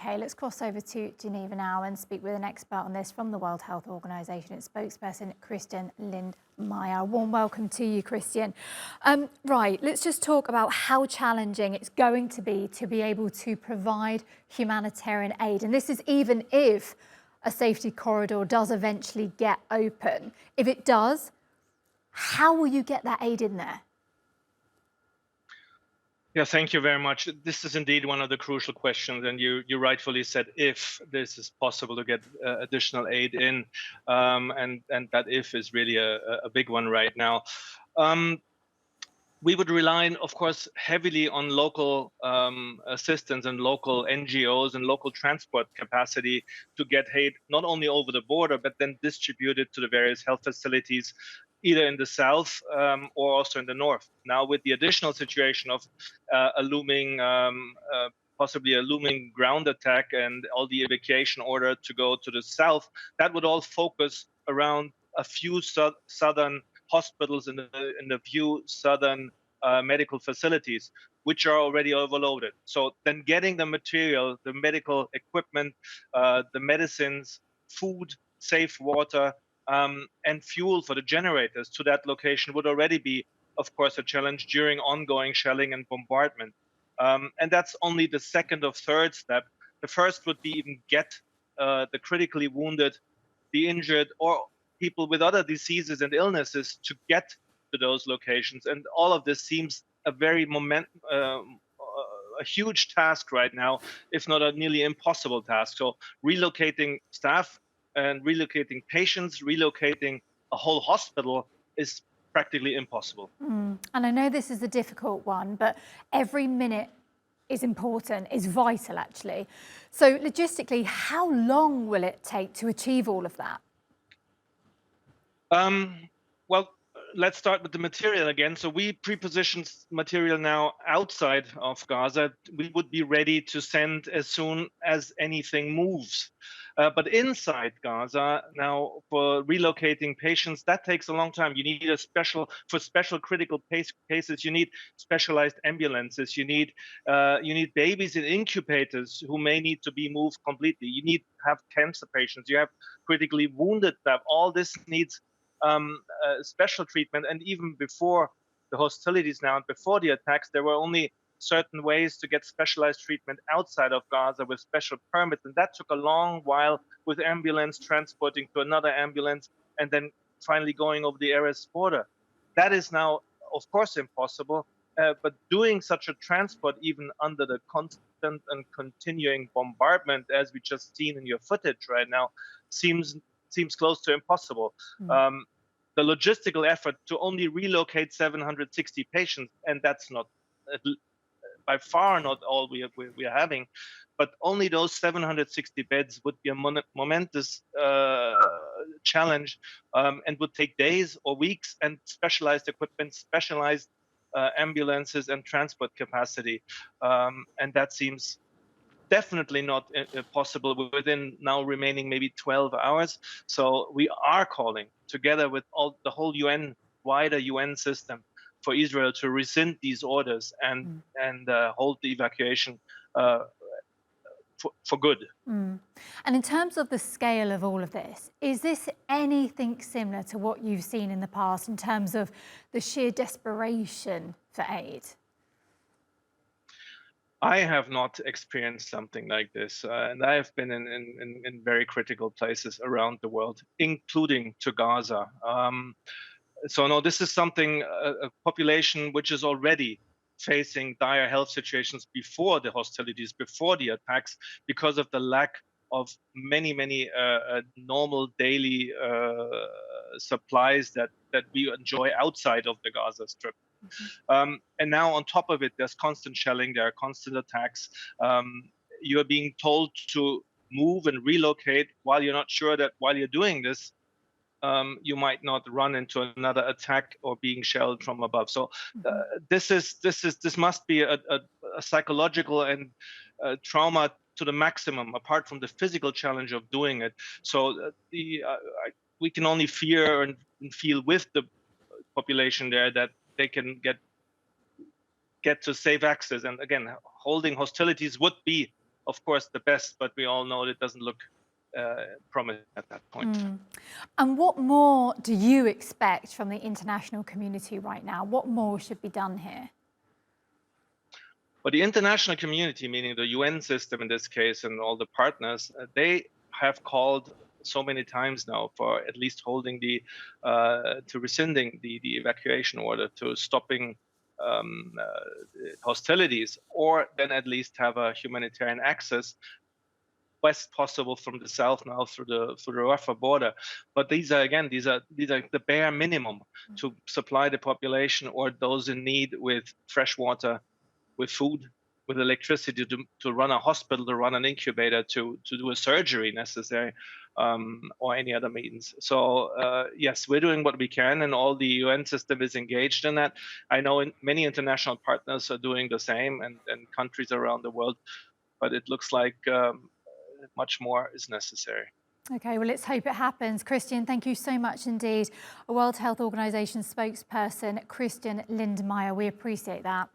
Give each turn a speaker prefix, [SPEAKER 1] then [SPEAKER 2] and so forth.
[SPEAKER 1] OK, let's cross over to Geneva now and speak with an expert on this from the World Health Organization. It's spokesperson Christian Lindmeier. Warm welcome to you, Christian. Right, let's just talk about how challenging it's going to be able to provide humanitarian aid. And this is even if a safety corridor does eventually get open. If it does, how will you get that aid in there?
[SPEAKER 2] Yeah, thank you very much. This is indeed one of the crucial questions, and you rightfully said if this is possible to get additional aid in, and that if is really a big one right now. We would rely, of course, heavily on local assistance and local NGOs and local transport capacity to get aid not only over the border, but then distributed to the various health facilities, either in the south or also in the north. Now, with the additional situation of possibly a looming ground attack and all the evacuation order to go to the south, that would all focus around a few southern hospitals in the few southern medical facilities, which are already overloaded. So then getting the material, the medical equipment, the medicines, food, safe water, and fuel for the generators to that location would already be, of course, a challenge during ongoing shelling and bombardment. And that's only the second or third step. The first would be even get the critically wounded, the injured, or people with other diseases and illnesses to get to those locations. And all of this seems a very a huge task right now, if not a nearly impossible task. So relocating staff and relocating patients, relocating a whole hospital is practically impossible.
[SPEAKER 1] And I know this is a difficult one, but every minute is important, is vital actually. So logistically, how long will it take to achieve all of that?
[SPEAKER 2] Well, let's start with the material again. So we pre-positioned material now outside of Gaza. We would be ready to send as soon as anything moves. But inside Gaza, now for relocating patients, that takes a long time. You need for special critical cases, you need specialized ambulances. You need babies in incubators who may need to be moved completely. You need to have cancer patients. You have critically wounded staff. All this needs special treatment. And even before the hostilities now and before the attacks, there were only certain ways to get specialized treatment outside of Gaza with special permits. And that took a long while with ambulance transporting to another ambulance and then finally going over the Erez border. That is now, of course, impossible. But doing such a transport, even under the constant and continuing bombardment, as we just seen in your footage right now, seems close to impossible. The logistical effort to only relocate 760 patients, and that's not by far not all we are having, but only those 760 beds would be a momentous challenge and would take days or weeks and specialized equipment, specialized ambulances and transport capacity. And that seems definitely not possible within now remaining maybe 12 hours. So we are calling together with the whole wider UN system for Israel to rescind these orders and hold the evacuation for good.
[SPEAKER 1] And in terms of the scale of all of this, is this anything similar to what you've seen in the past in terms of the sheer desperation for aid?
[SPEAKER 2] I have not experienced something like this, and I have been in very critical places around the world, including to Gaza. So no, this is something, a population which is already facing dire health situations before the hostilities, before the attacks, because of the lack of many normal daily supplies that we enjoy outside of the Gaza Strip. And now on top of it, there's constant shelling, there are constant attacks. You are being told to move and relocate while you're not sure that while you're doing this, you might not run into another attack or being shelled from above. So this must be a psychological and trauma to the maximum, apart from the physical challenge of doing it. So we can only fear and feel with the population there that they can get to safe access. And again, holding hostilities would be of course, the best, but we all know it doesn't look promising at that point.
[SPEAKER 1] And what more do you expect from the international community right now? What more should be done here?
[SPEAKER 2] But the international community, meaning the UN system in this case, and all the partners, they have called so many times now for at least holding to rescinding the evacuation order, to stopping hostilities, or then at least have a humanitarian access best possible from the south now through the Rafah border. But these are the bare minimum to supply the population or those in need with fresh water, with food, with electricity, to run a hospital, to run an incubator, to do a surgery necessary, or any other means. So yes, we're doing what we can, and all the UN system is engaged in that. I know many international partners are doing the same, and countries around the world, but it looks like much more is necessary.
[SPEAKER 1] Okay, well, let's hope it happens. Christian, thank you so much indeed. A World Health Organization spokesperson, Christian Lindmeier. We appreciate that.